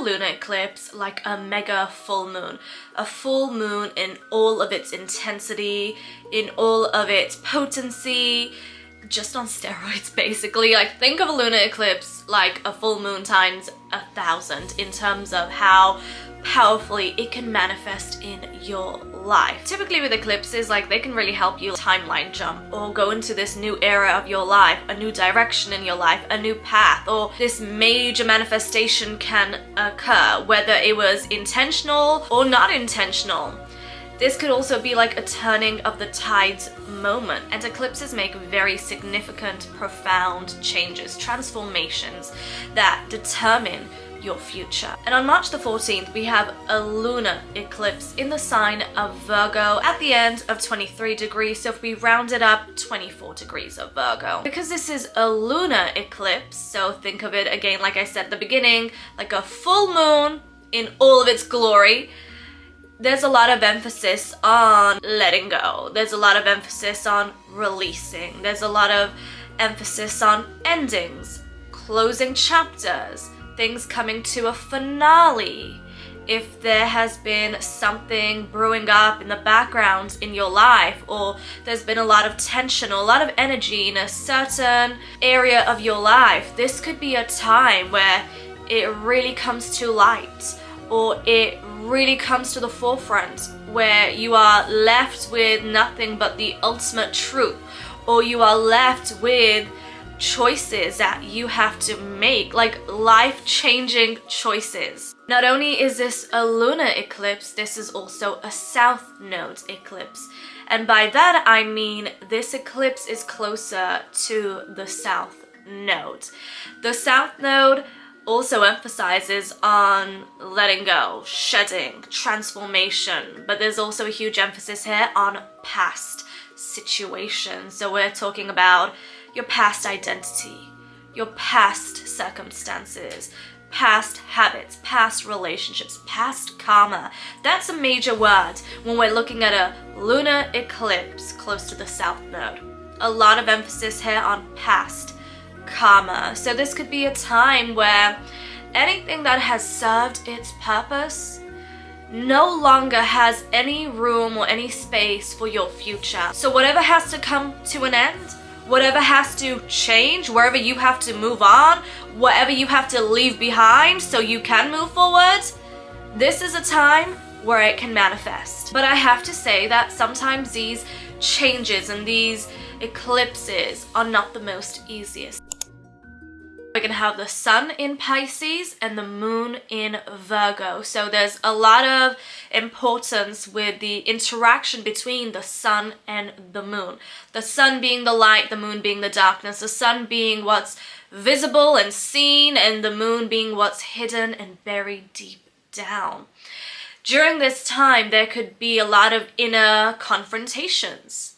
lunar eclipse like a mega full moon. A full moon in all of its intensity, in all of its potency, just on steroids basically. Like, think of a lunar eclipse like a full moon times 1,000 in terms of how powerfully it can manifest in your life. Typically with eclipses, like, they can really help you timeline jump or go into this new era of your life, a new direction in your life, a new path, or this major manifestation can occur, whether it was intentional or not intentional. This could also be like a turning of the tides moment, and eclipses make very significant, profound changes, transformations that determine your future. And on March the 14th, we have a lunar eclipse in the sign of Virgo at the end of 23 degrees. So if we round it up, 24 degrees of Virgo. Because this is a lunar eclipse, so think of it again, like I said at the beginning, like a full moon in all of its glory. There's a lot of emphasis on letting go. There's a lot of emphasis on releasing. There's a lot of emphasis on endings, closing chapters, things coming to a finale. If there has been something brewing up in the background in your life, or there's been a lot of tension or a lot of energy in a certain area of your life, this could be a time where it really comes to light, or it really comes to the forefront, where you are left with nothing but the ultimate truth, or you are left with choices that you have to make, like life-changing choices. Not only is this a lunar eclipse, this is also a south node eclipse. And by that I mean this eclipse is closer to the south node. The south node also emphasizes on letting go, shedding, transformation, but there's also a huge emphasis here on past situations. So we're talking about your past identity, your past circumstances, past habits, past relationships, past karma. That's a major word when we're looking at a lunar eclipse close to the south node. A lot of emphasis here on past karma. So this could be a time where anything that has served its purpose no longer has any room or any space for your future. So whatever has to come to an end, whatever has to change, wherever you have to move on, whatever you have to leave behind so you can move forward, this is a time where it can manifest. But I have to say that sometimes these changes and these eclipses are not the most easiest. We're gonna have the sun in Pisces and the moon in Virgo. So there's a lot of importance with the interaction between the sun and the moon. The sun being the light, the moon being the darkness. The sun being what's visible and seen, and the moon being what's hidden and buried deep down. During this time, there could be a lot of inner confrontations.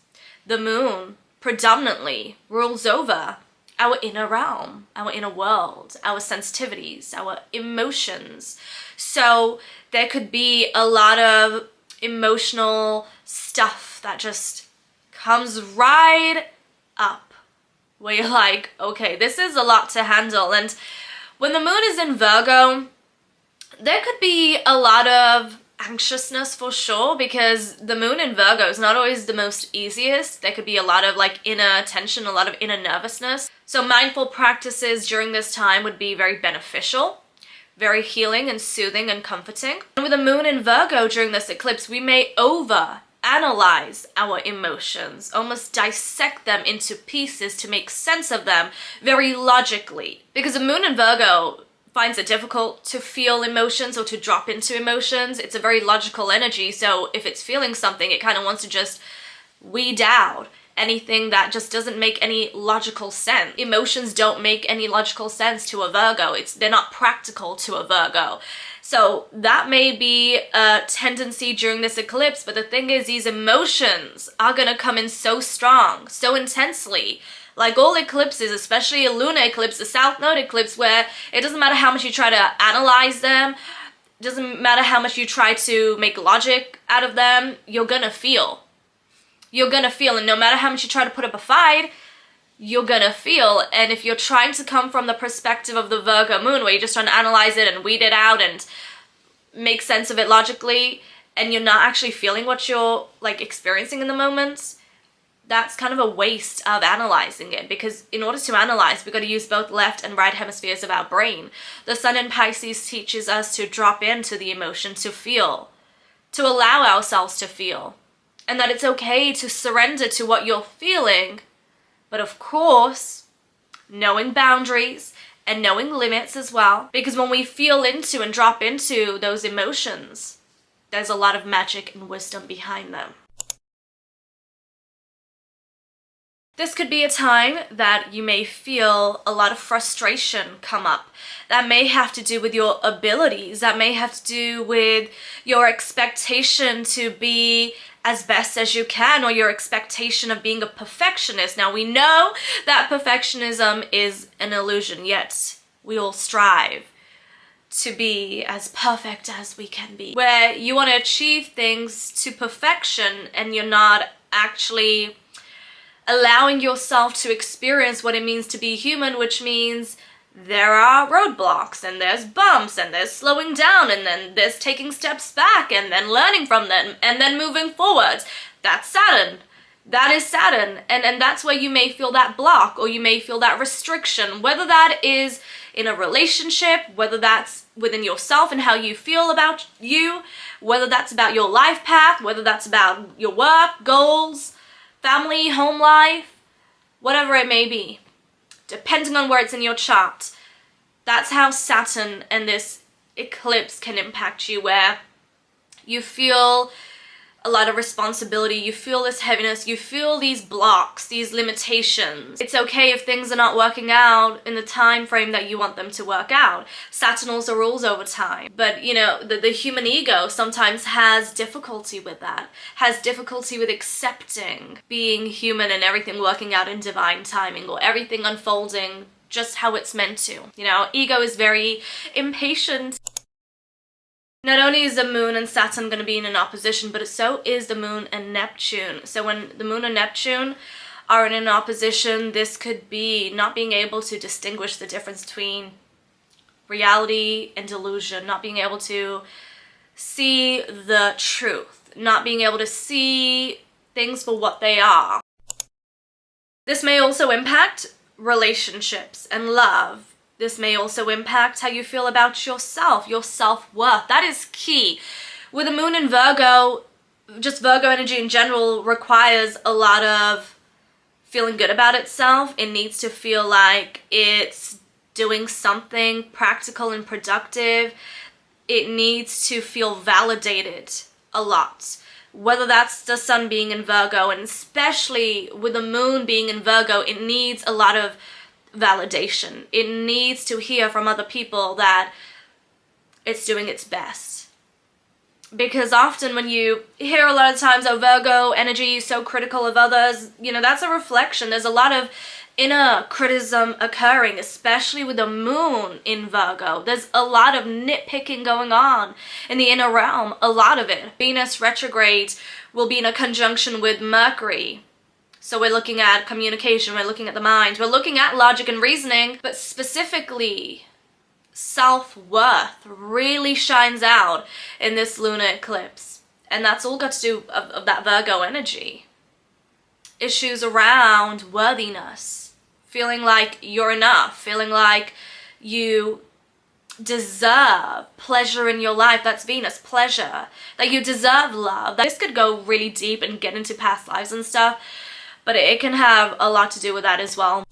The moon predominantly rules over our inner realm, our inner world, our sensitivities, our emotions. So there could be a lot of emotional stuff that just comes right up, where you're like, okay, this is a lot to handle. And when the moon is in Virgo, there could be a lot of anxiousness for sure, because the moon in Virgo is not always the most easiest. There could be a lot of like inner tension, a lot of inner nervousness. So mindful practices during this time would be very beneficial, very healing and soothing and comforting. And with the moon in Virgo during this eclipse, we may over-analyze our emotions, almost dissect them into pieces to make sense of them very logically. Because the moon in Virgo finds it difficult to feel emotions or to drop into emotions. It's a very logical energy, so if it's feeling something, it kind of wants to just weed out anything that just doesn't make any logical sense. Emotions don't make any logical sense to a Virgo. They're not practical to a Virgo. So that may be a tendency during this eclipse, but the thing is, these emotions are gonna come in so strong, so intensely. Like all eclipses, especially a lunar eclipse, a south node eclipse, where it doesn't matter how much you try to analyze them, it doesn't matter how much you try to make logic out of them, you're gonna feel. You're gonna feel, and no matter how much you try to put up a fight, you're gonna feel. And if you're trying to come from the perspective of the Virgo moon, where you're just trying to analyze it and weed it out and make sense of it logically, and you're not actually feeling what you're like experiencing in the moment, that's kind of a waste of analyzing it, because in order to analyze, we've got to use both left and right hemispheres of our brain. The sun in Pisces teaches us to drop into the emotion, to feel, to allow ourselves to feel, and that it's okay to surrender to what you're feeling, but of course, knowing boundaries and knowing limits as well, because when we feel into and drop into those emotions, there's a lot of magic and wisdom behind them. This could be a time that you may feel a lot of frustration come up. That may have to do with your abilities. That may have to do with your expectation to be as best as you can, or your expectation of being a perfectionist. Now, we know that perfectionism is an illusion, yet we all strive to be as perfect as we can be. Where you want to achieve things to perfection and you're not actually allowing yourself to experience what it means to be human, which means there are roadblocks and there's bumps and there's slowing down and then there's taking steps back and then learning from them and then moving forward. That's Saturn. That is Saturn. And that's where you may feel that block, or you may feel that restriction, whether that is in a relationship, whether that's within yourself and how you feel about you, whether that's about your life path, whether that's about your work, goals, family, home life, whatever it may be, depending on where it's in your chart. That's how Saturn and this eclipse can impact you, where you feel a lot of responsibility, you feel this heaviness, you feel these blocks, these limitations. It's okay if things are not working out in the time frame that you want them to work out. Saturn also rules over time. But, you know, the human ego sometimes has difficulty with that, has difficulty with accepting being human and everything working out in divine timing, or everything unfolding just how it's meant to. You know, ego is very impatient. Not only is the moon and Saturn going to be in an opposition, but so is the moon and Neptune. So when the moon and Neptune are in an opposition, this could be not being able to distinguish the difference between reality and delusion, not being able to see the truth, not being able to see things for what they are. This may also impact relationships and love. This may also impact how you feel about yourself, your self-worth. That is key. With the moon in Virgo, just Virgo energy in general requires a lot of feeling good about itself. It needs to feel like it's doing something practical and productive. It needs to feel validated a lot. Whether that's the sun being in Virgo, and especially with the moon being in Virgo, it needs a lot of validation. It needs to hear from other people that it's doing its best. Because often when you hear a lot of times, oh, Virgo energy is so critical of others, you know, that's a reflection. There's a lot of inner criticism occurring, especially with the moon in Virgo. There's a lot of nitpicking going on in the inner realm, a lot of it. Venus retrograde will be in a conjunction with Mercury. So we're looking at communication, we're looking at the mind, we're looking at logic and reasoning, but specifically self-worth really shines out in this lunar eclipse. And that's all got to do of that Virgo energy. Issues around worthiness, feeling like you're enough, feeling like you deserve pleasure in your life. That's Venus, pleasure, that you deserve love. This could go really deep and get into past lives and stuff, but it can have a lot to do with that as well.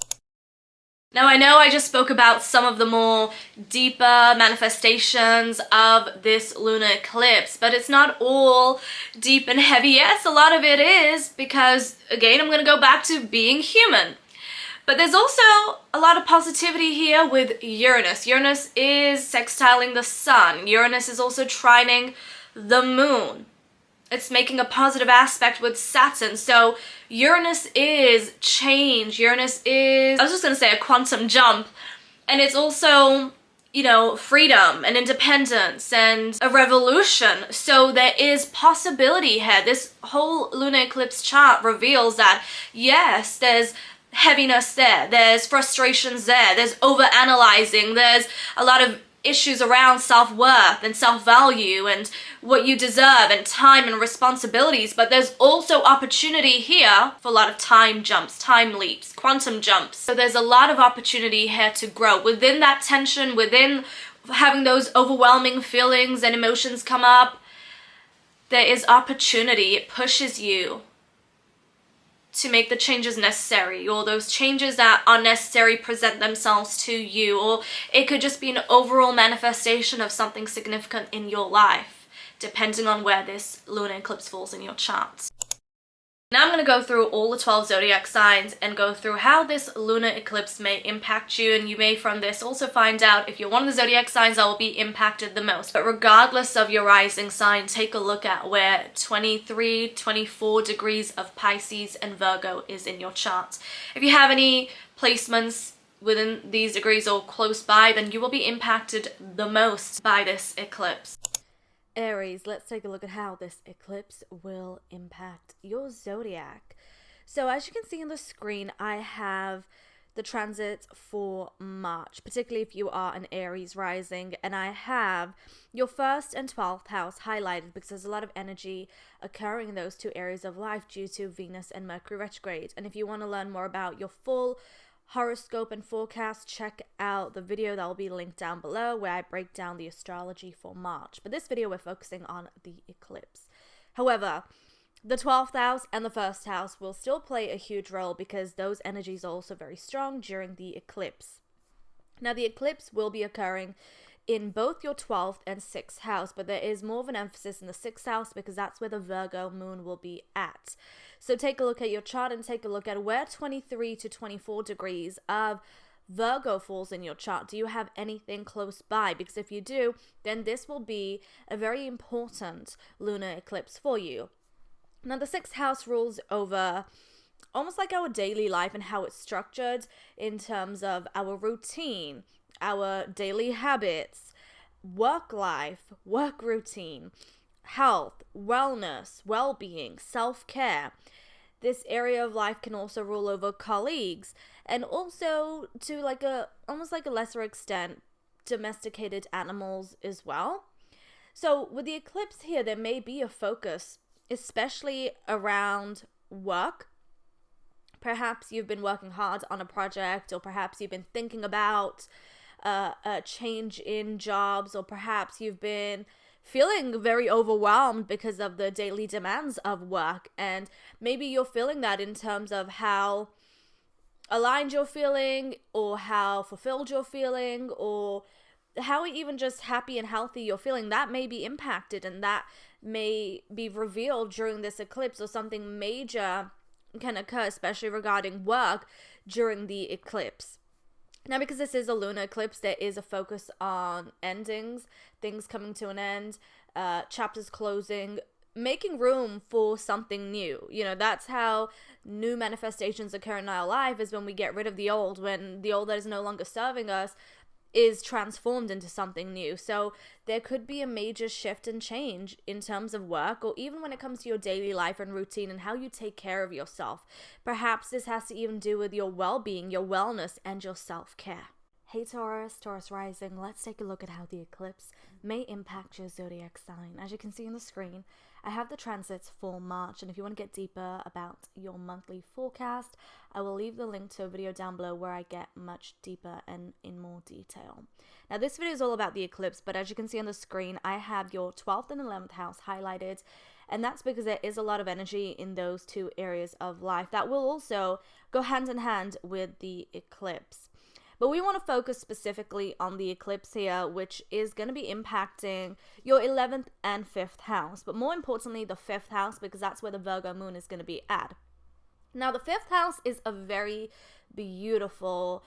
Now, I know I just spoke about some of the more deeper manifestations of this lunar eclipse, but it's not all deep and heavy. Yes, a lot of it is, because again, I'm going to go back to being human. But there's also a lot of positivity here with Uranus. Uranus is sextiling the sun. Uranus is also trining the moon. It's making a positive aspect with Saturn. So Uranus is change. Uranus is, I was just going to say, a quantum jump. And it's also, you know, freedom and independence and a revolution. So there is possibility here. This whole lunar eclipse chart reveals that, yes, there's heaviness there, there's frustrations there's over analyzing, there's a lot of issues around self-worth and self-value and what you deserve and time and responsibilities. But there's also opportunity here for a lot of time jumps, time leaps, quantum jumps. So there's a lot of opportunity here to grow within that tension, within having those overwhelming feelings and emotions come up. There is opportunity. It pushes you to make the changes necessary, or those changes that are necessary present themselves to you, or it could just be an overall manifestation of something significant in your life, depending on where this lunar eclipse falls in your chart. Now I'm going to go through all the 12 zodiac signs and go through how this lunar eclipse may impact you, and you may from this also find out if you're one of the zodiac signs that will be impacted the most. But regardless of your rising sign, take a look at where 23, 24 degrees of Pisces and Virgo is in your chart. If you have any placements within these degrees or close by, then you will be impacted the most by this eclipse. Aries, let's take a look at how this eclipse will impact your zodiac. So as you can see on the screen, I have the transits for March, particularly if you are an Aries rising, and I have your 1st and 12th house highlighted because there's a lot of energy occurring in those two areas of life due to Venus and Mercury retrograde. And if you want to learn more about your full horoscope and forecast, check out the video that will be linked down below where I break down the astrology for March. But this video we're focusing on the eclipse. However, the 12th house and the 1st house will still play a huge role because those energies are also very strong during the eclipse. Now the eclipse will be occurring in both your 12th and 6th house, but there is more of an emphasis in the 6th house because that's where the Virgo Moon will be at. So take a look at your chart and take a look at where 23 to 24 degrees of Virgo falls in your chart. Do you have anything close by? Because if you do, then this will be a very important lunar eclipse for you. Now the 6th house rules over almost like our daily life and how it's structured in terms of our routine, our daily habits, work life, work routine, health, wellness, well-being, self-care. This area of life can also rule over colleagues and also to almost like a lesser extent, domesticated animals as well. So with the eclipse here, there may be a focus, especially around work. Perhaps you've been working hard on a project, or perhaps you've been thinking about a change in jobs, or perhaps you've been feeling very overwhelmed because of the daily demands of work, and maybe you're feeling that in terms of how aligned you're feeling, or how fulfilled you're feeling, or how even just happy and healthy you're feeling. That may be impacted, and that may be revealed during this eclipse, or something major can occur, especially regarding work during the eclipse. Now, because this is a lunar eclipse, there is a focus on endings, things coming to an end, chapters closing, making room for something new. You know, that's how new manifestations occur in our life, is when we get rid of the old, when the old that is no longer serving us is transformed into something new. So there could be a major shift and change in terms of work, or even when it comes to your daily life and routine and how you take care of yourself. Perhaps this has to even do with your well-being, your wellness, and your self-care. Hey Taurus, Taurus rising, let's take a look at how the eclipse may impact your zodiac sign. As you can see on the screen, I have the transits for March, and if you want to get deeper about your monthly forecast, I will leave the link to a video down below where I get much deeper and in more detail. Now this video is all about the eclipse, but as you can see on the screen, I have your 12th and 11th house highlighted, and that's because there is a lot of energy in those two areas of life that will also go hand in hand with the eclipse. But we want to focus specifically on the eclipse here, which is going to be impacting your 11th and 5th house. But more importantly, the 5th house, because that's where the Virgo Moon is going to be at. Now, the 5th house is a very beautiful,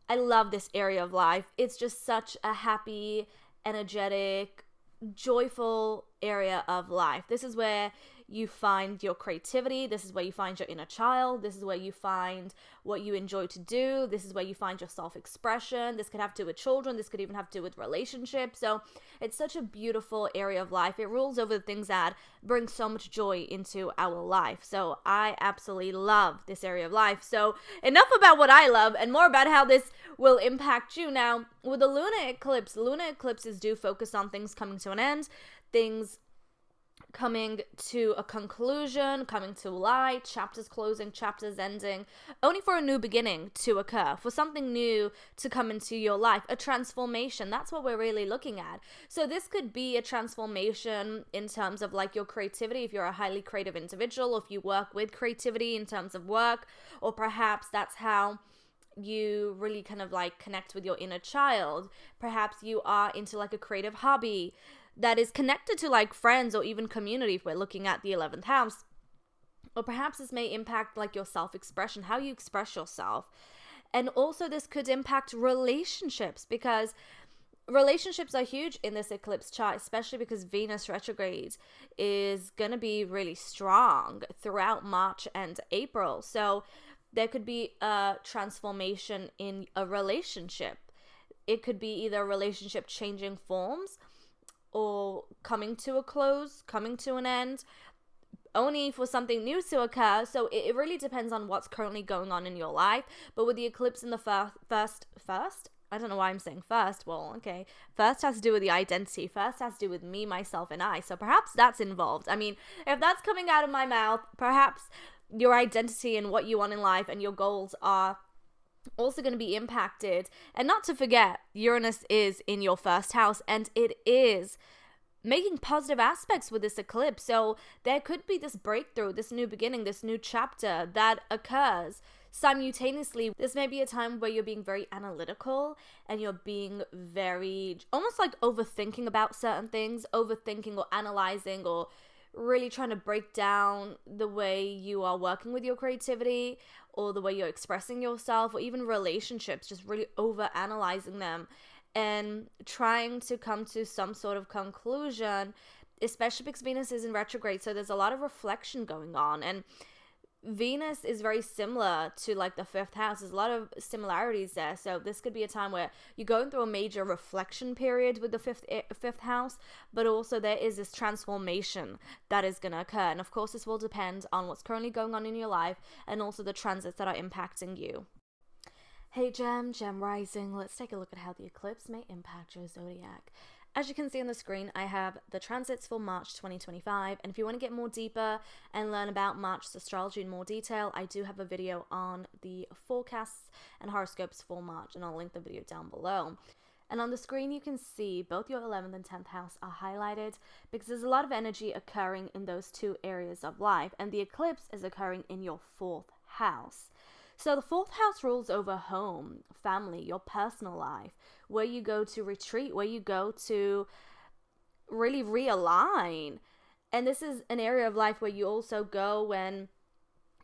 I love this area of life. It's just such a happy, energetic, joyful area of life. This is where you find your creativity. This is where you find your inner child. This is where you find what you enjoy to do. This is where you find your self-expression. This could have to do with children. This could even have to do with relationships. So it's such a beautiful area of life. It rules over the things that bring so much joy into our life. So I absolutely love this area of life. So enough about what I love and more about how this will impact you. Now, with the lunar eclipses do focus on things coming to an end, things coming to a conclusion, coming to light, chapters closing, chapters ending, only for a new beginning to occur, for something new to come into your life, a transformation. That's what we're really looking at. So this could be a transformation in terms of like your creativity, if you're a highly creative individual, or if you work with creativity in terms of work, or perhaps that's how you really kind of like connect with your inner child. Perhaps you are into like a creative hobby that is connected to like friends or even community if we're looking at the 11th house. Or perhaps this may impact like your self-expression, how you express yourself. And also this could impact relationships, because relationships are huge in this eclipse chart, especially because Venus retrograde is going to be really strong throughout March and April. So there could be a transformation in a relationship. It could be either a relationship changing forms or coming to a close, coming to an end, only for something new to occur. So it really depends on what's currently going on in your life. But with the eclipse in the first, I don't know why I'm saying first. Well, okay. First has to do with the identity. First has to do with me, myself, and I. So perhaps that's involved. I mean, if that's coming out of my mouth, perhaps your identity and what you want in life and your goals are also going to be impacted. And not to forget, Uranus is in your first house, and it is making positive aspects with this eclipse. So there could be this breakthrough, this new beginning, this new chapter that occurs simultaneously. This may be a time where you're being very analytical and you're being very almost like overthinking about certain things, overthinking or analyzing, or really trying to break down the way you are working with your creativity or the way you're expressing yourself, or even relationships, just really over analyzing them and trying to come to some sort of conclusion, especially because Venus is in retrograde. So there's a lot of reflection going on, and Venus is very similar to like the fifth house. There's a lot of similarities there. So this could be a time where you're going through a major reflection period with the fifth house, but also there is this transformation that is going to occur. And of course, this will depend on what's currently going on in your life and also the transits that are impacting you. Hey Gem Rising, let's take a look at how the eclipse may impact your zodiac. As you can see on the screen, I have the transits for March 2025, and if you want to get more deeper and learn about March's astrology in more detail, I do have a video on the forecasts and horoscopes for March, and I'll link the video down below. And on the screen you can see both your 11th and 10th house are highlighted because there's a lot of energy occurring in those two areas of life, and the eclipse is occurring in your 4th house. So the 4th house rules over home, family, your personal life, where you go to retreat, where you go to really realign. And this is an area of life where you also go when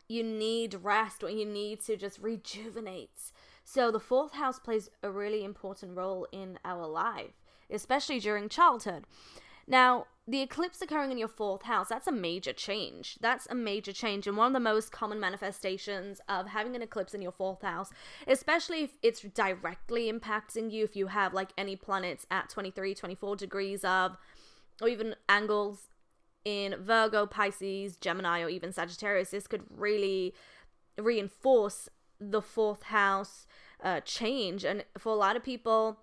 you need rest, when you need to just rejuvenate. So the 4th house plays a really important role in our life, especially during childhood. Now, the eclipse occurring in your 4th house, that's a major change. That's a major change. And one of the most common manifestations of having an eclipse in your 4th house, especially if it's directly impacting you, if you have like any planets at 23, 24 degrees of, or even angles in Virgo, Pisces, Gemini, or even Sagittarius, this could really reinforce the 4th house change. And for a lot of people,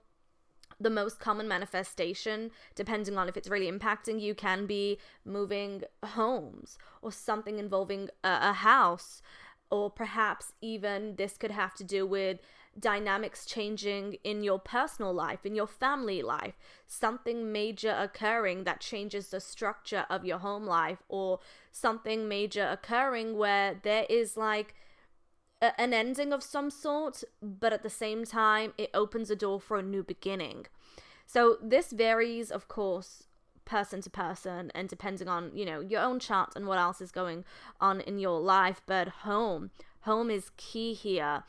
the most common manifestation, depending on if it's really impacting you, can be moving homes or something involving a house, or perhaps even this could have to do with dynamics changing in your personal life, in your family life, something major occurring that changes the structure of your home life, or something major occurring where there is like an ending of some sort, but at the same time, it opens a door for a new beginning. So this varies, of course, person to person and depending on, your own chart and what else is going on in your life. But home is key here.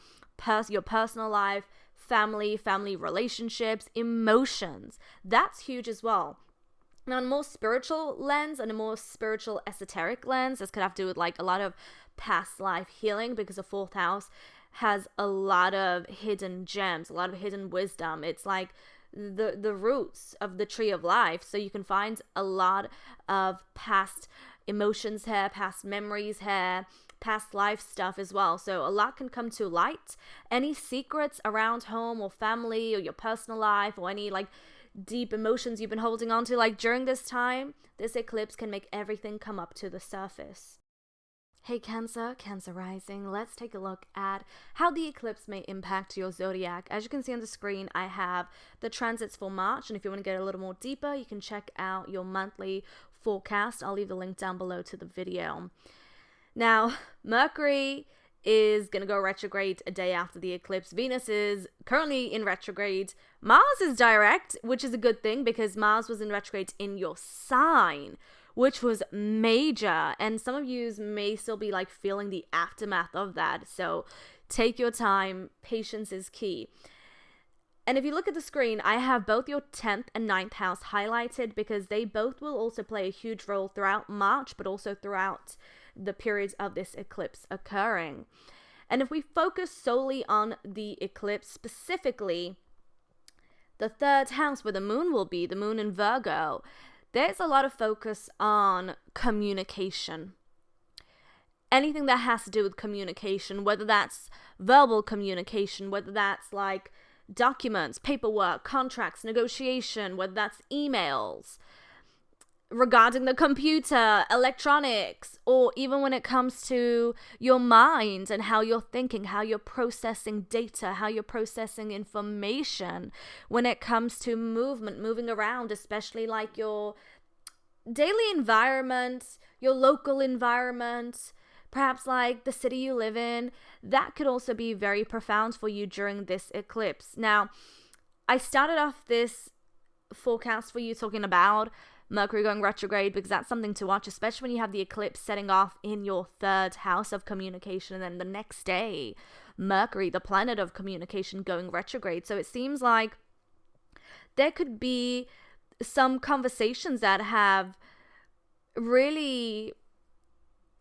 Your personal life, family relationships, emotions. That's huge as well. Now, on a more spiritual lens and a more spiritual esoteric lens, this could have to do with like a lot of past life healing, because the fourth house has a lot of hidden gems, a lot of hidden wisdom. It's like the roots of the tree of life. So you can find a lot of past emotions here, past memories here, past life stuff as well. So a lot can come to light. Any secrets around home or family or your personal life, or any like deep emotions you've been holding on to, like during this time, this eclipse can make everything come up to the surface. Hey Cancer, Cancer rising, let's take a look at how the eclipse may impact your zodiac. As you can see on the screen, I have the transits for March, and if you want to get a little more deeper, you can check out your monthly forecast. I'll leave the link down below to the video. Now, Mercury is going to go retrograde a day after the eclipse. Venus is currently in retrograde. Mars is direct, which is a good thing because Mars was in retrograde in your sign, which was major. And some of you may still be like feeling the aftermath of that. So take your time. Patience is key. And if you look at the screen, I have both your 10th and 9th house highlighted because they both will also play a huge role throughout March, but also throughout the periods of this eclipse occurring. And if we focus solely on the eclipse, specifically the 3rd house where the moon will be, the moon in Virgo, there's a lot of focus on communication. Anything that has to do with communication, whether that's verbal communication, whether that's like documents, paperwork, contracts, negotiation, whether that's emails, regarding the computer, electronics, or even when it comes to your mind and how you're thinking, how you're processing data, how you're processing information, when it comes to movement, moving around, especially like your daily environment, your local environment, perhaps like the city you live in, that could also be very profound for you during this eclipse. Now, I started off this forecast for you talking about Mercury going retrograde because that's something to watch, especially when you have the eclipse setting off in your 3rd house of communication, and then the next day, Mercury, the planet of communication, going retrograde. So it seems like there could be some conversations that have really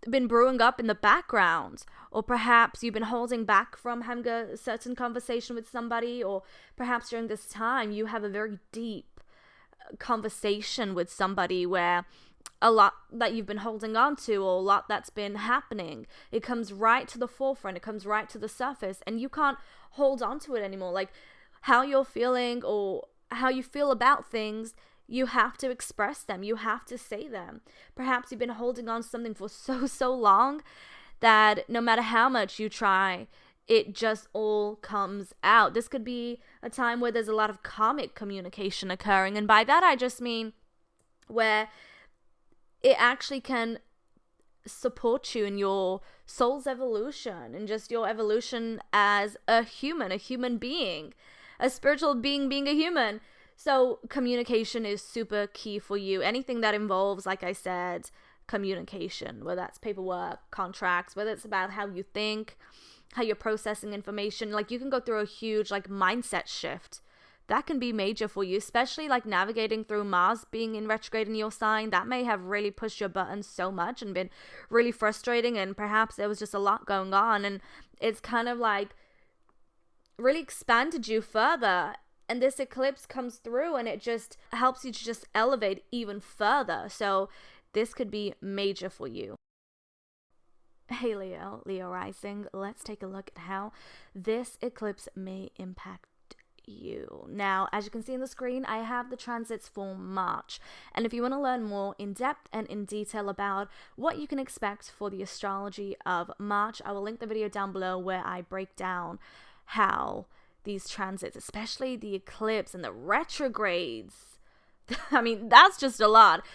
been brewing up in the background, or perhaps you've been holding back from having a certain conversation with somebody, or perhaps during this time you have a very deep conversation with somebody where a lot that you've been holding on to, or a lot that's been happening, it comes right to the forefront, it comes right to the surface, and you can't hold on to it anymore. Like how you're feeling or how you feel about things, you have to express them, you have to say them. Perhaps you've been holding on to something for so long that no matter how much you try, it just all comes out. This could be a time where there's a lot of karmic communication occurring. And by that, I just mean where it actually can support you in your soul's evolution and just your evolution as a human being, a spiritual being being a human. So communication is super key for you. Anything that involves, like I said, communication, whether that's paperwork, contracts, whether it's about how you think, how you're processing information, like you can go through a huge like mindset shift. That can be major for you, especially like navigating through Mars being in retrograde in your sign. That may have really pushed your buttons so much and been really frustrating, and perhaps there was just a lot going on, and it's kind of like really expanded you further. And this eclipse comes through and it just helps you to just elevate even further. So this could be major for you. Hey Leo, Leo rising, let's take a look at how this eclipse may impact you. Now, as you can see on the screen, I have the transits for March. And if you want to learn more in depth and in detail about what you can expect for the astrology of March, I will link the video down below where I break down how these transits, especially the eclipse and the retrogrades, I mean, that's just a lot.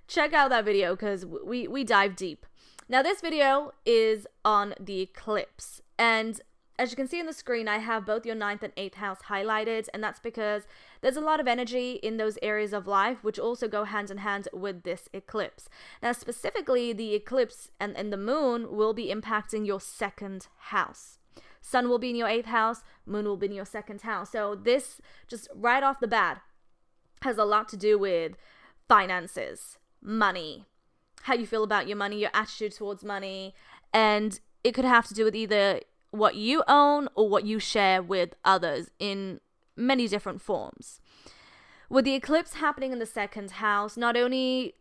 Check out that video because we dive deep. Now, this video is on the eclipse, and as you can see on the screen, I have both your 9th and 8th house highlighted, and that's because there's a lot of energy in those areas of life which also go hand in hand with this eclipse. Now, specifically, the eclipse and the moon will be impacting your 2nd house. Sun will be in your 8th house, moon will be in your 2nd house. So this, just right off the bat, has a lot to do with finances, money, how you feel about your money, your attitude towards money. And it could have to do with either what you own or what you share with others in many different forms. With the eclipse happening in the second house, not only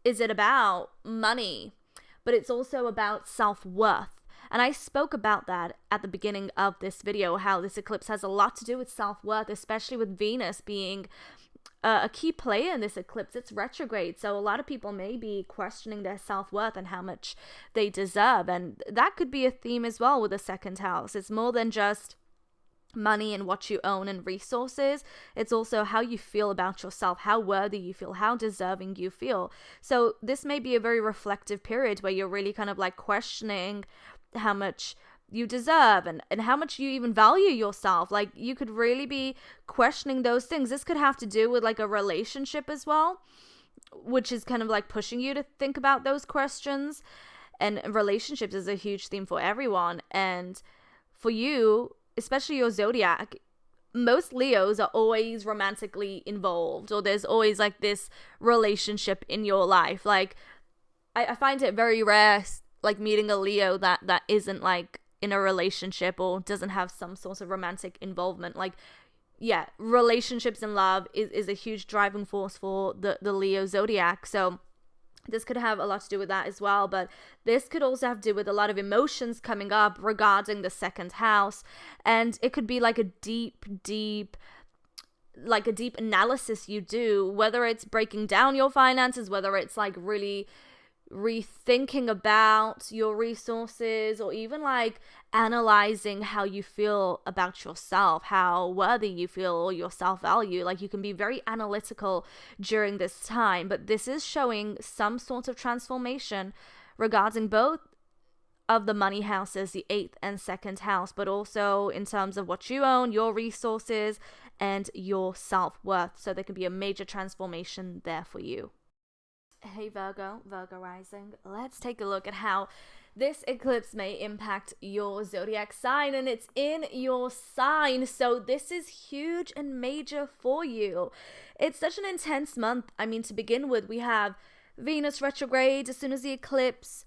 is it about money, but it's also about self-worth. And I spoke about that at the beginning of this video, how this eclipse has a lot to do with self-worth, especially with Venus being a key player in this eclipse. It's retrograde, so a lot of people may be questioning their self-worth and how much they deserve, and that could be a theme as well with the second house. It's more than just money and what you own and resources. It's also how you feel about yourself, how worthy you feel, how deserving you feel. So this may be a very reflective period where you're really kind of like questioning how much you deserve and how much you even value yourself. Like, you could really be questioning those things. This could have to do with like a relationship as well, which is kind of like pushing you to think about those questions. And relationships is a huge theme for everyone. And for you, especially your zodiac, most Leos are always romantically involved, or there's always like this relationship in your life. Like, I find it very rare, like, meeting a Leo that isn't like in a relationship or doesn't have some sort of romantic involvement. Like, yeah, relationships and love is a huge driving force for the Leo zodiac. So this could have a lot to do with that as well. But this could also have to do with a lot of emotions coming up regarding the second house. And it could be like a deep analysis you do, whether it's breaking down your finances, whether it's like really rethinking about your resources, or even like analyzing how you feel about yourself, how worthy you feel, or your self-value. Like, you can be very analytical during this time, but this is showing some sort of transformation regarding both of the money houses, the 8th and 2nd house, but also in terms of what you own, your resources, and your self-worth. So there can be a major transformation there for you. Hey Virgo rising, let's take a look at how this eclipse may impact your zodiac sign, and it's in your sign, so this is huge and major for you. It's such an intense month. I mean, to begin with, we have Venus retrograde. As soon as the eclipse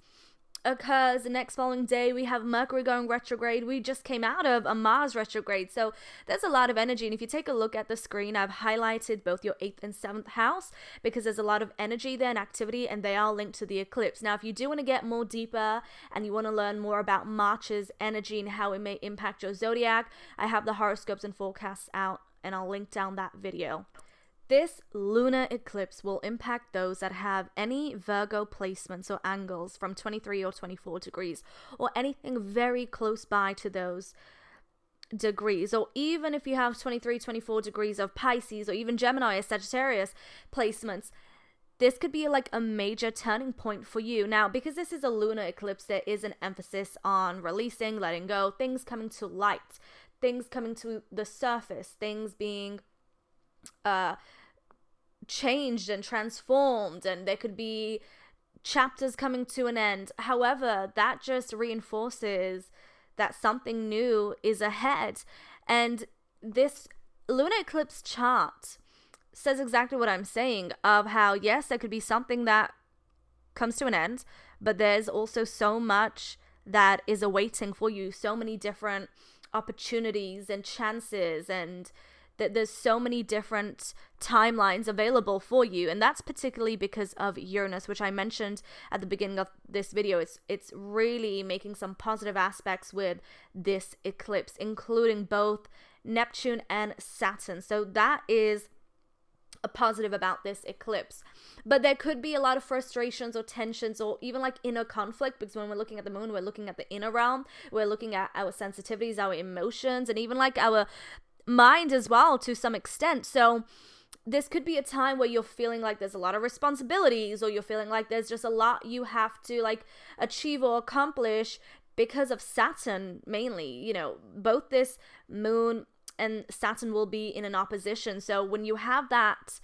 occurs, the next following day we have Mercury going retrograde. We just came out of a Mars retrograde, so there's a lot of energy. And if you take a look at the screen, I've highlighted both your 8th and 7th house because there's a lot of energy there and activity, and they are linked to the eclipse. Now, if you do want to get more deeper and you want to learn more about March's energy and how it may impact your zodiac, I have the horoscopes and forecasts out, and I'll link down that video. This lunar eclipse will impact those that have any Virgo placements or angles from 23 or 24 degrees, or anything very close by to those degrees. Or even if you have 23, 24 degrees of Pisces, or even Gemini or Sagittarius placements, this could be like a major turning point for you. Now, because this is a lunar eclipse, there is an emphasis on releasing, letting go, things coming to light, things coming to the surface, things being changed and transformed, and there could be chapters coming to an end. However, that just reinforces that something new is ahead. And this lunar eclipse chart says exactly what I'm saying, of how, yes, there could be something that comes to an end, but there's also so much that is awaiting for you, so many different opportunities and chances, and that there's so many different timelines available for you. And that's particularly because of Uranus, which I mentioned at the beginning of this video. It's really making some positive aspects with this eclipse, including both Neptune and Saturn. So that is a positive about this eclipse. But there could be a lot of frustrations or tensions, or even like inner conflict, because when we're looking at the moon, we're looking at the inner realm, we're looking at our sensitivities, our emotions, and even like our mind as well to some extent. So this could be a time where you're feeling like there's a lot of responsibilities, or you're feeling like there's just a lot you have to like achieve or accomplish because of Saturn mainly. You know, both this moon and Saturn will be in an opposition. So when you have that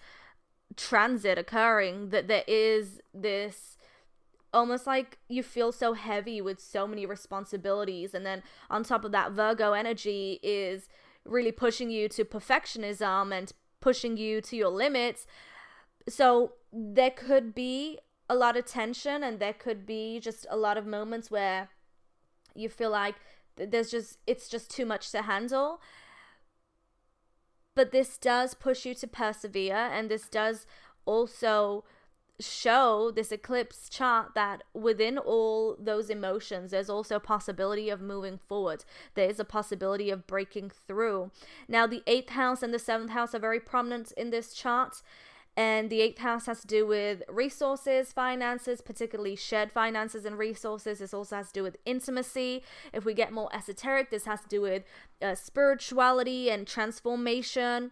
transit occurring, that there is this almost like you feel so heavy with so many responsibilities, and then on top of that, Virgo energy is really pushing you to perfectionism and pushing you to your limits. So there could be a lot of tension, and there could be just a lot of moments where you feel like it's just too much to handle. But this does push you to persevere, and this does also show, this eclipse chart, that within all those emotions there's also a possibility of moving forward. There is a possibility of breaking through. Now the 8th house and the 7th house are very prominent in this chart, and the 8th house has to do with resources, finances, particularly shared finances and resources. This also has to do with intimacy. If we get more esoteric, this has to do with spirituality and transformation.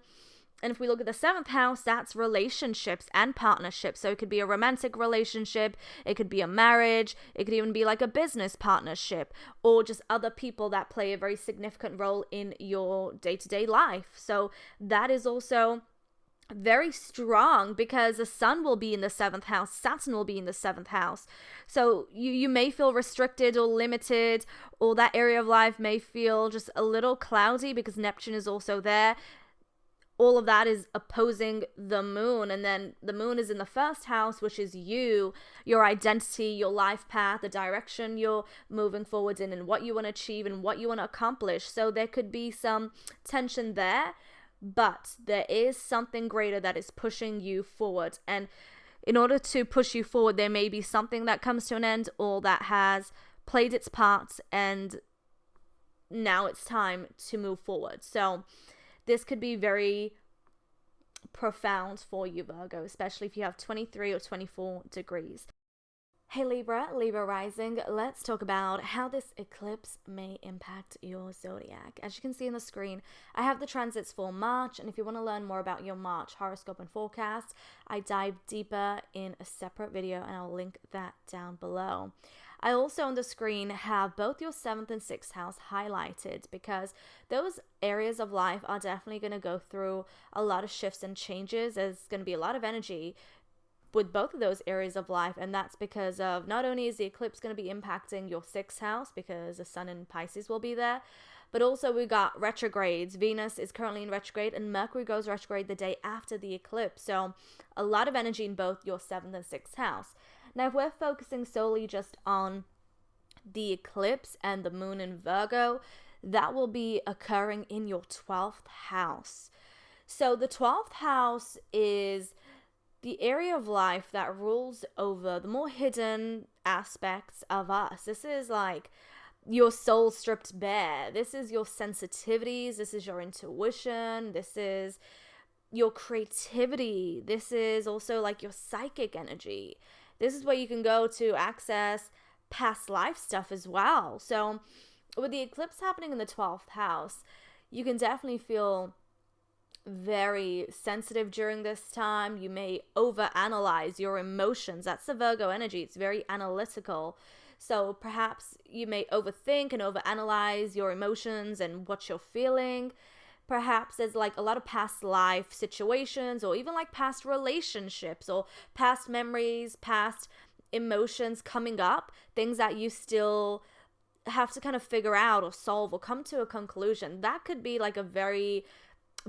And if we look at the 7th house, that's relationships and partnerships. So it could be a romantic relationship, it could be a marriage, it could even be like a business partnership, or just other people that play a very significant role in your day-to-day life. So that is also very strong, because the sun will be in the 7th house, Saturn will be in the 7th house. So you may feel restricted or limited, or that area of life may feel just a little cloudy because Neptune is also there. All of that is opposing the moon, and then the moon is in the 1st house, which is you, your identity, your life path, the direction you're moving forward in, and what you want to achieve and what you want to accomplish. So there could be some tension there, but there is something greater that is pushing you forward. And in order to push you forward, there may be something that comes to an end, or that has played its part, and now it's time to move forward. So this could be very profound for you, Virgo, especially if you have 23 or 24 degrees. Hey Libra, Libra rising, let's talk about how this eclipse may impact your zodiac. As you can see on the screen, I have the transits for March, and if you want to learn more about your March horoscope and forecast, I dive deeper in a separate video, and I'll link that down below. I also on the screen have both your 7th and 6th house highlighted, because those areas of life are definitely going to go through a lot of shifts and changes. There's going to be a lot of energy with both of those areas of life, and that's because of, not only is the eclipse going to be impacting your 6th house because the sun in Pisces will be there, but also we got retrogrades. Venus is currently in retrograde, and Mercury goes retrograde the day after the eclipse. So a lot of energy in both your 7th and 6th house. Now, if we're focusing solely just on the eclipse and the moon in Virgo, that will be occurring in your 12th house. So the 12th house is the area of life that rules over the more hidden aspects of us. This is like your soul stripped bare. This is your sensitivities. This is your intuition. This is your creativity. This is also like your psychic energy. This is where you can go to access past life stuff as well. So with the eclipse happening in the 12th house, you can definitely feel very sensitive during this time. You may overanalyze your emotions. That's the Virgo energy. It's very analytical. So perhaps you may overthink and overanalyze your emotions and what you're feeling. Perhaps there's like a lot of past life situations, or even like past relationships, or past memories, past emotions coming up, things that you still have to kind of figure out or solve or come to a conclusion. That could be like a very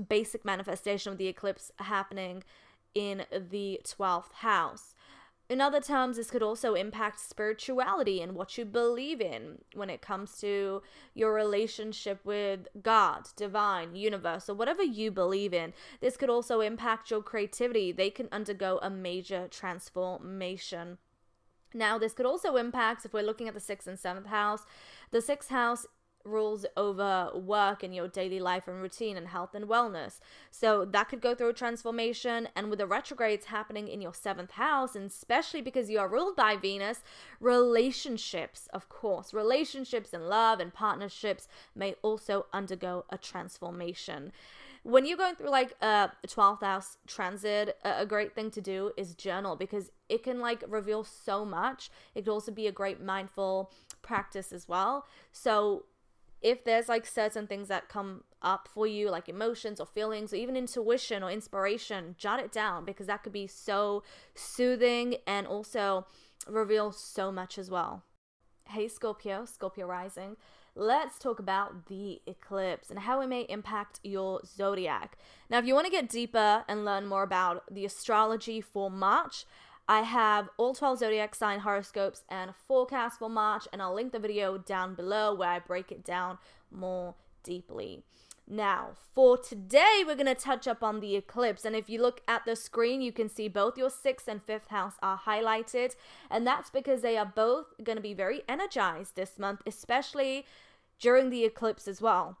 basic manifestation of the eclipse happening in the 12th house. In other terms, this could also impact spirituality and what you believe in when it comes to your relationship with God, divine, universe, or whatever you believe in. This could also impact your creativity. They can undergo a major transformation. Now, this could also impact, if we're looking at the 6th and 7th house, the 6th house rules over work and your daily life and routine and health and wellness. So that could go through a transformation. And with the retrogrades happening in your 7th house, and especially because you are ruled by Venus, relationships, of course, relationships and love and partnerships may also undergo a transformation. When you're going through like a 12th house transit, a great thing to do is journal, because it can like reveal so much. It could also be a great mindful practice as well. So if there's like certain things that come up for you, like emotions or feelings or even intuition or inspiration, jot it down, because that could be so soothing and also reveal so much as well. Hey Scorpio, Scorpio rising. let's talk about the eclipse and how it may impact your zodiac. Now, if you want to get deeper and learn more about the astrology for March, I have all 12 zodiac sign horoscopes and forecast for March, and I'll link the video down below where I break it down more deeply. Now, for today, we're going to touch up on the eclipse. And if you look at the screen, you can see both your 6th and 5th house are highlighted. And that's because they are both going to be very energized this month, especially during the eclipse as well.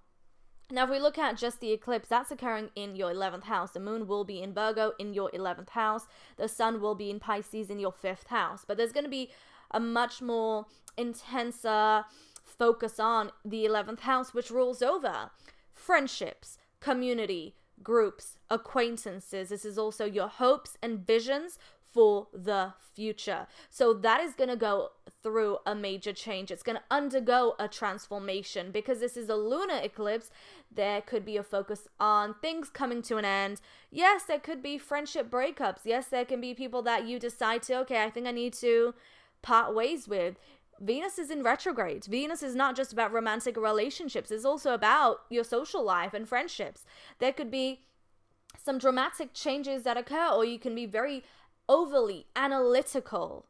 Now, if we look at just the eclipse, that's occurring in your 11th house. The moon will be in Virgo in your 11th house. The sun will be in Pisces in your 5th house. But there's going to be a much more intenser focus on the 11th house, which rules over friendships, community, groups, acquaintances. This is also your hopes and visions for the future. So that is going to go through a major change. It's going to undergo a transformation because this is a lunar eclipse. There could be a focus on things coming to an end. Yes, there could be friendship breakups. Yes, there can be people that you decide to, okay, I think I need to part ways with. Venus is in retrograde. Venus is not just about romantic relationships. It's also about your social life and friendships. There could be some dramatic changes that occur, or you can be very overly analytical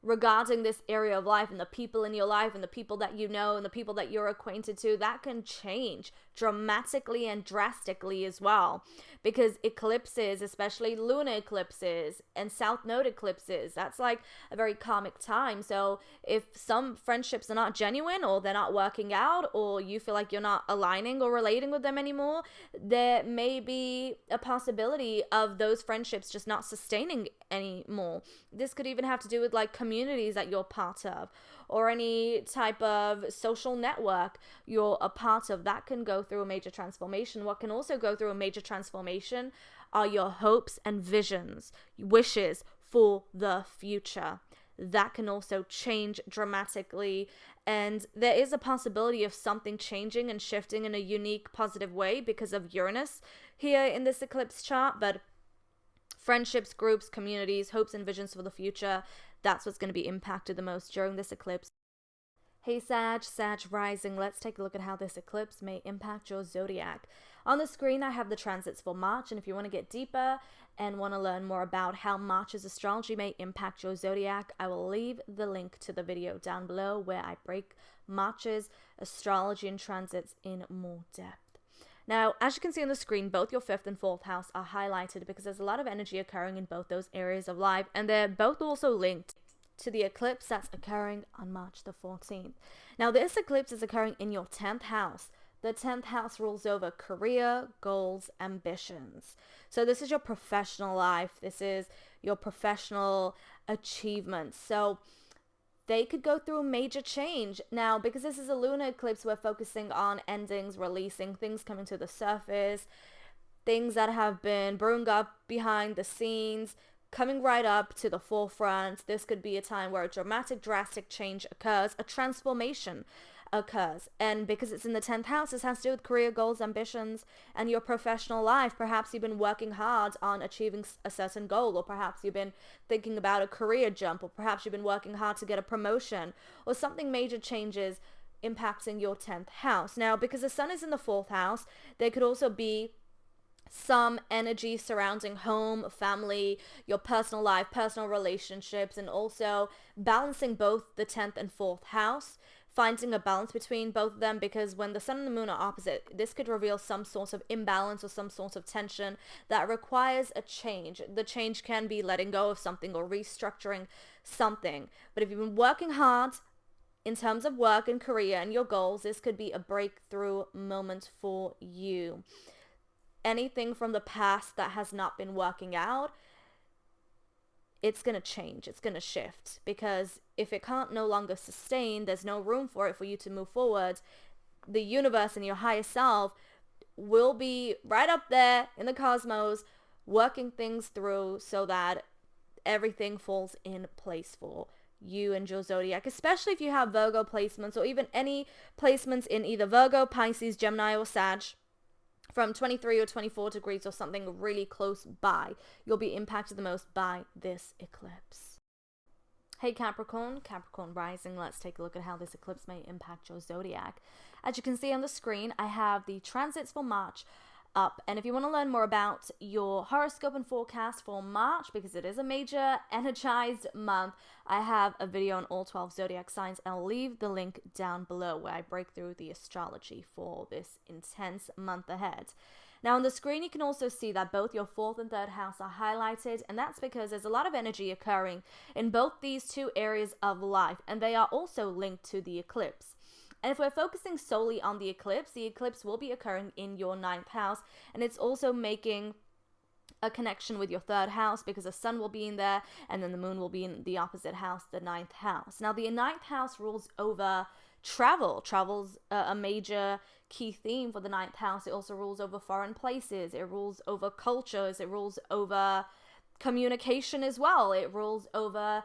regarding this area of life and the people in your life and the people that you know and the people that you're acquainted to. That can change dramatically and drastically as well, because eclipses, especially lunar eclipses and south node eclipses, that's like a very karmic time. So if some friendships are not genuine, or they're not working out, or you feel like you're not aligning or relating with them anymore, there may be a possibility of those friendships just not sustaining anymore. This could even have to do with like communities that you're part of, or any type of social network you're a part of. That can go through a major transformation. What can also go through a major transformation are your hopes and visions, wishes for the future. That can also change dramatically, and there is a possibility of something changing and shifting in a unique, positive way because of Uranus here in this eclipse chart. But friendships, groups, communities, hopes and visions for the future, that's what's going to be impacted the most during this eclipse. Hey Sag rising, let's take a look at how this eclipse may impact your zodiac. On the screen I have the transits for March, and if you want to get deeper and want to learn more about how March's astrology may impact your zodiac, I will leave the link to the video down below where I break March's astrology and transits in more depth. Now, as you can see on the screen, both your 5th and 4th house are highlighted because there's a lot of energy occurring in both those areas of life, and they're both also linked to the eclipse that's occurring on March the 14th. Now, this eclipse is occurring in your 10th house. The 10th house rules over career, goals, ambitions. So this is your professional life. This is your professional achievements. So they could go through a major change. Now, because this is a lunar eclipse, we're focusing on endings, releasing, things coming to the surface, things that have been brewing up behind the scenes, coming right up to the forefront. This could be a time where a drastic change occurs, a transformation occurs. And because it's in the 10th house, this has to do with career, goals, ambitions, and your professional life. Perhaps you've been working hard on achieving a certain goal, or perhaps you've been thinking about a career jump, or perhaps you've been working hard to get a promotion, or something major changes impacting your 10th house. Now, because the sun is in the 4th house, there could also be some energy surrounding home, family, your personal life, personal relationships, and also balancing both the 10th and 4th house, finding a balance between both of them, because when the sun and the moon are opposite, this could reveal some sort of imbalance or some sort of tension that requires a change. The change can be letting go of something or restructuring something. But if you've been working hard in terms of work and career and your goals, this could be a breakthrough moment for you. Anything from the past that has not been working out, it's going to change, it's going to shift, because if it can't no longer sustain, there's no room for it for you to move forward. The universe and your higher self will be right up there in the cosmos, working things through so that everything falls in place for you and your zodiac, especially if you have Virgo placements, or even any placements in either Virgo, Pisces, Gemini, or Sag, from 23 or 24 degrees or something really close by. You'll be impacted the most by this eclipse. Hey Capricorn, Capricorn rising, let's take a look at how this eclipse may impact your zodiac. As you can see on the screen, I have the transits for March up, and if you want to learn more about your horoscope and forecast for March, because it is a major energized month, I have a video on all 12 zodiac signs, and I'll leave the link down below where I break through the astrology for this intense month ahead. Now on the screen, you can also see that both your 4th and 3rd house are highlighted, and that's because there's a lot of energy occurring in both these two areas of life, and they are also linked to the eclipse. And if we're focusing solely on the eclipse will be occurring in your 9th house, and it's also making a connection with your 3rd house because the sun will be in there, and then the moon will be in the opposite house, the 9th house. Now the 9th house rules over travel. Travel's a major key theme for the 9th house. It also rules over foreign places. It rules over cultures. It rules over communication as well. It rules over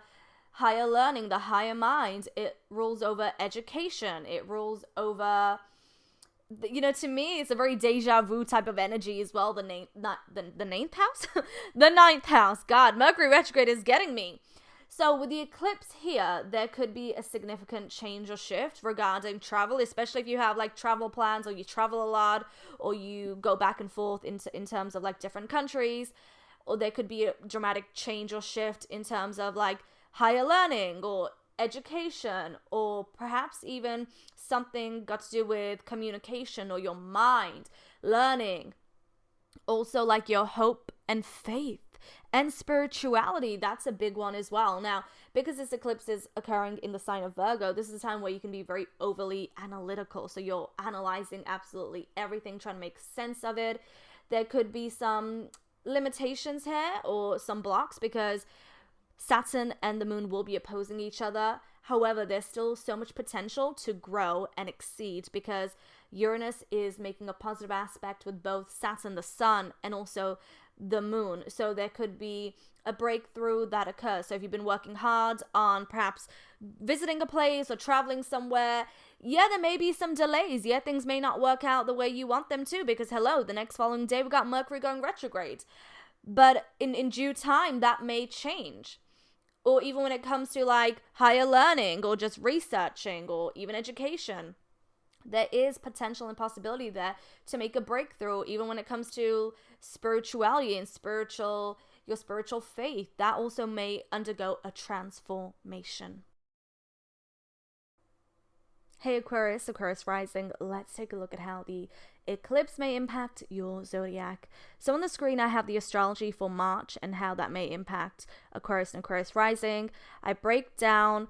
higher learning, the higher mind. It rules over education. It rules over, to me, it's a very deja vu type of energy as well. The 9th house? The 9th house. God, Mercury Retrograde is getting me. So with the eclipse here, there could be a significant change or shift regarding travel, especially if you have like travel plans, or you travel a lot, or you go back and forth in terms of like different countries, or there could be a dramatic change or shift in terms of like higher learning or education, or perhaps even something got to do with communication or your mind, learning. Also like your hope and faith and spirituality, that's a big one as well. Now, because this eclipse is occurring in the sign of Virgo, this is a time where you can be very overly analytical. So you're analyzing absolutely everything, trying to make sense of it. There could be some limitations here or some blocks because Saturn and the moon will be opposing each other. However, there's still so much potential to grow and exceed because Uranus is making a positive aspect with both Saturn, the sun, and also the moon. So there could be a breakthrough that occurs. So if you've been working hard on perhaps visiting a place or traveling somewhere, there may be some delays. Things may not work out the way you want them to because the next following day we got Mercury going retrograde. But in due time, that may change. Or even when it comes to like higher learning or just researching or even education, there is potential and possibility there to make a breakthrough. Even when it comes to spirituality and your spiritual faith, that also may undergo a transformation. Hey Aquarius rising, let's take a look at how the eclipse may impact your zodiac. So on the screen, I have the astrology for March and how that may impact Aquarius and Aquarius rising. I break down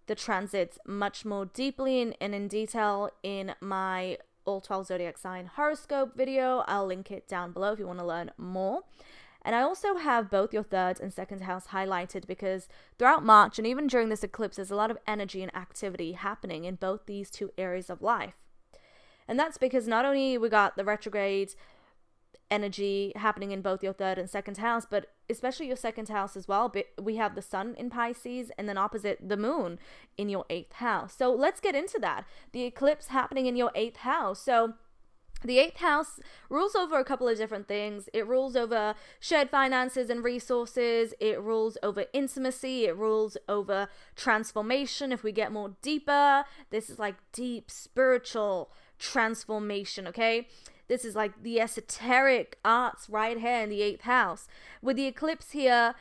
the transits much more deeply and in detail in my all 12 zodiac sign horoscope video. I'll link it down below if you want to learn more. And I also have both your 3rd and 2nd house highlighted because throughout March and even during this eclipse, there's a lot of energy and activity happening in both these two areas of life. And that's because not only we got the retrograde energy happening in both your 3rd and 2nd house, but especially your 2nd house as well. We have the sun in Pisces and then opposite the moon in your 8th house. So let's get into that. The eclipse happening in your 8th house. So the 8th house rules over a couple of different things. It rules over shared finances and resources. It rules over intimacy. It rules over transformation. If we get more deeper, this is like deep spiritual transformation, okay? This is like the esoteric arts right here in the 8th house. With the eclipse here,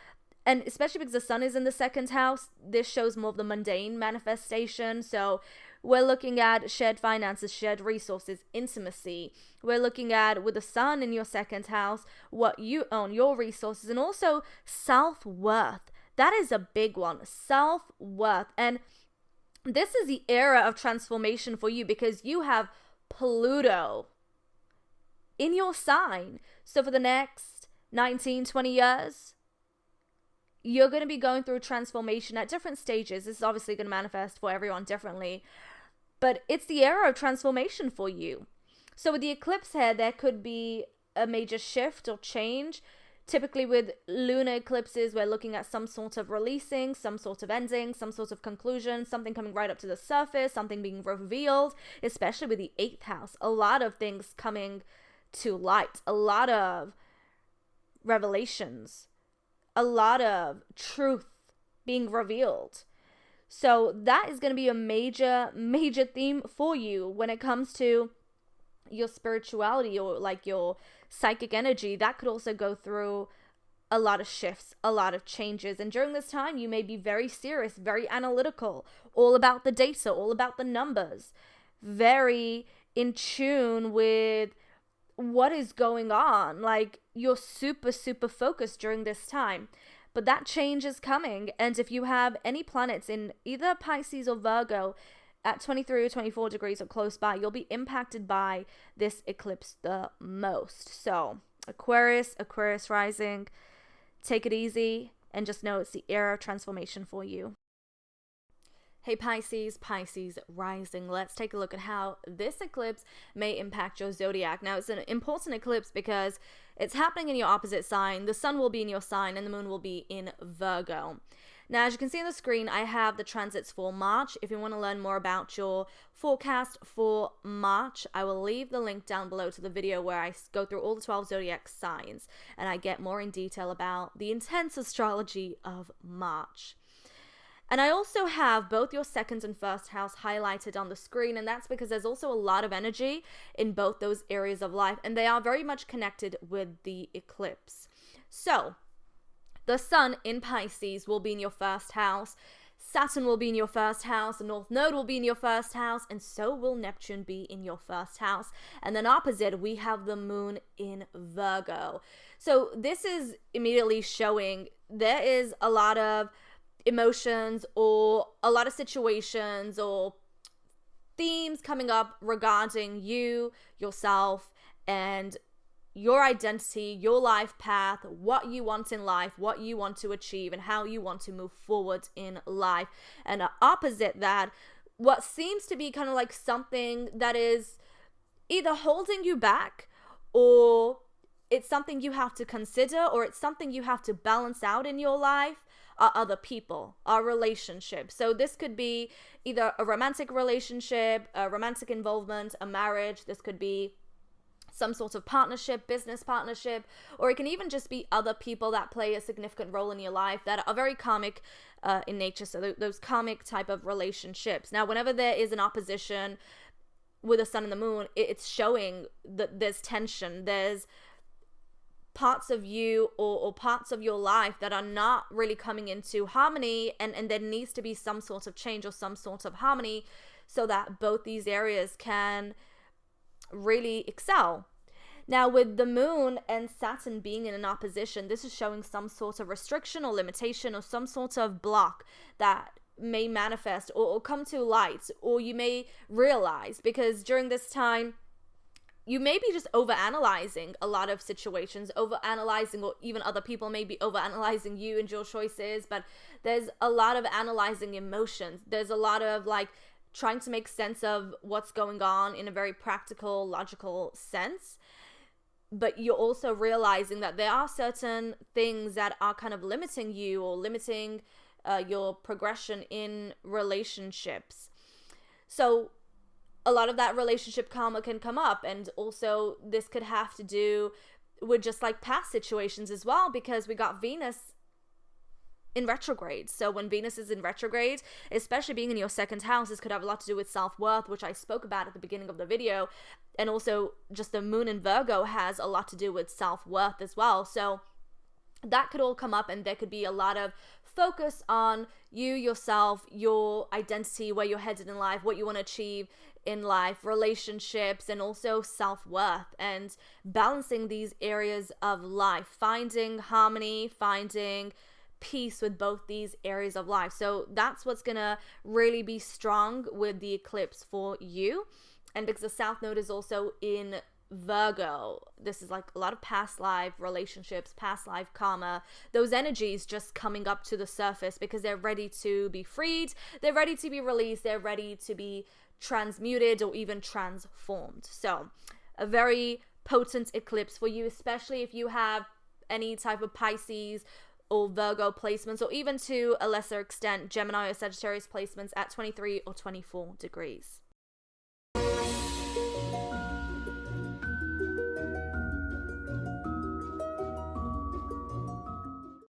and especially because the sun is in the 2nd house, this shows more of the mundane manifestation. So we're looking at shared finances, shared resources, intimacy. We're looking at, with the sun in your 2nd house, what you own, your resources, and also self-worth. That is a big one, self-worth. And this is the era of transformation for you because you have Pluto in your sign. So for the next 19, 20 years, you're going to be going through transformation at different stages. This is obviously going to manifest for everyone differently, but it's the era of transformation for you. So with the eclipse here, there could be a major shift or change. Typically with lunar eclipses, we're looking at some sort of releasing, some sort of ending, some sort of conclusion, something coming right up to the surface, something being revealed, especially with the 8th house. A lot of things coming to light, a lot of revelations, a lot of truth being revealed. So that is going to be a major, major theme for you when it comes to your spirituality or like your psychic energy. That could also go through a lot of shifts, a lot of changes. And during this time, you may be very serious, very analytical, all about the data, all about the numbers, very in tune with what is going on. Like, you're super, super focused during this time. But that change is coming. And if you have any planets in either Pisces or Virgo at 23 or 24 degrees or close by, you'll be impacted by this eclipse the most. So Aquarius rising, take it easy and just know it's the era of transformation for you. Hey Pisces rising, let's take a look at how this eclipse may impact your zodiac. Now, it's an important eclipse because it's happening in your opposite sign. The sun will be in your sign and the moon will be in Virgo. Now, as you can see on the screen, I have the transits for March. If you want to learn more about your forecast for March, I will leave the link down below to the video where I go through all the 12 zodiac signs and I get more in detail about the intense astrology of March. And I also have both your second and first house highlighted on the screen, and that's because there's also a lot of energy in both those areas of life, and they are very much connected with the eclipse. So, the sun in Pisces will be in your first house, Saturn will be in your first house, the North Node will be in your first house, and so will Neptune be in your first house. And then opposite, we have the moon in Virgo. So this is immediately showing there is a lot of emotions or a lot of situations or themes coming up regarding you, yourself, and your identity, your life path, what you want in life, what you want to achieve, and how you want to move forward in life. And opposite that, what seems to be kind of like something that is either holding you back, or it's something you have to consider, or it's something you have to balance out in your life, are other people, are relationships. So this could be either a romantic relationship, a romantic involvement, a marriage. This could be some sort of partnership, business partnership, or it can even just be other people that play a significant role in your life that are very karmic in nature. So those karmic type of relationships. Now, whenever there is an opposition with the sun and the moon, it's showing that there's tension, there's parts of you or parts of your life that are not really coming into harmony, and there needs to be some sort of change or some sort of harmony so that both these areas can really excel. Now, with the moon and Saturn being in an opposition, this is showing some sort of restriction or limitation or some sort of block that may manifest or come to light, or you may realize, because during this time you may be just overanalyzing a lot of situations, overanalyzing, or even other people may be overanalyzing you and your choices, but there's a lot of analyzing emotions. There's a lot of like trying to make sense of what's going on in a very practical, logical sense. But you're also realizing that there are certain things that are kind of limiting you or limiting your progression in relationships. So a lot of that relationship karma can come up, and also this could have to do with just like past situations as well, because we got Venus in retrograde. So when Venus is in retrograde, especially being in your second house, this could have a lot to do with self-worth, which I spoke about at the beginning of the video. And also just the moon in Virgo has a lot to do with self-worth as well. So that could all come up, and there could be a lot of focus on you, yourself, your identity, where you're headed in life, what you want to achieve in life, relationships, and also self-worth, and balancing these areas of life, finding harmony, finding peace with both these areas of life. So that's what's gonna really be strong with the eclipse for you. And because the South Node is also in Virgo, this is like a lot of past life relationships, past life karma, those energies just coming up to the surface because they're ready to be freed, they're ready to be released, they're ready to be transmuted or even transformed. So a very potent eclipse for you, especially if you have any type of Pisces or Virgo placements, or even to a lesser extent Gemini or Sagittarius placements at 23 or 24 degrees.